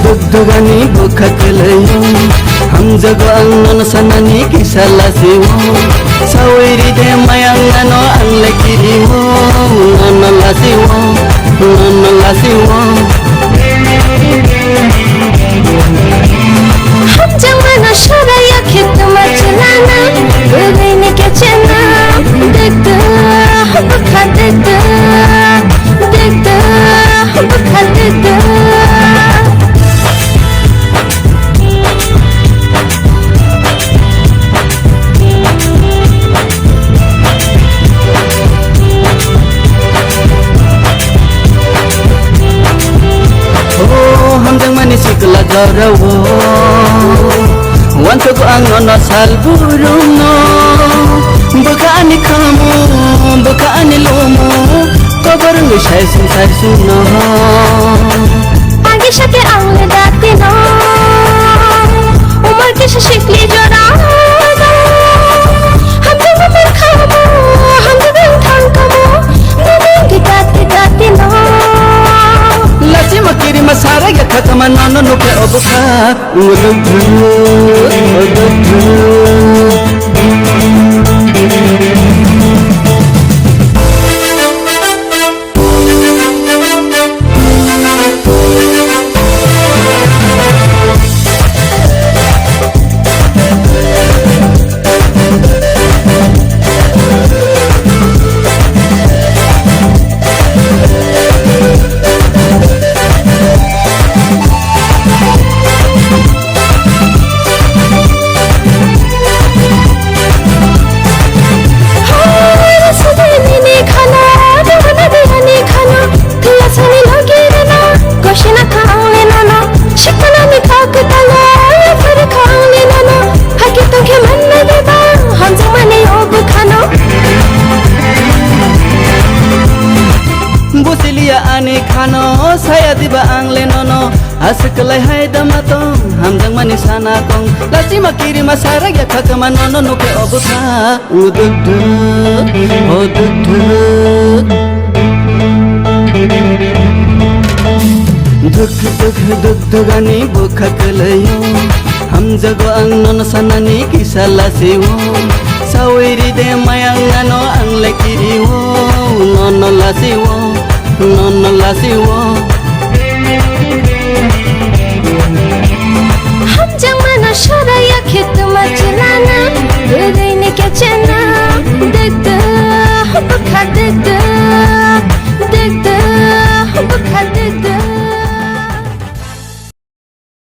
दुगदुगानी बुखा कलयो hamjago ang nono sanani kisala siwo sawiri de mayangano ang lekiriwo nono lasiwo hamjang mana sharaya khit machlana gulene ke chena dekta bukha dekta bukha dekta sikla garawo wanto ko ang nono salburuno buka ani kamu buka ani lomo kobarung shai sar suno age shake angle date no umar ke shikli jora hum to mer khamo hum to thang kamo dite date no lasi makiri masara ya khatama nono no ke obuka busilia ani khano saya diba angle nono askalai hai damato hamjang mani sana kong lasi makiri masara ya khakama nono no ke obuka duk dugani bukha kalayo hamjago ang nono sanani kisala siwo sawiri de mayangano ang lekiriwo nono lasiwo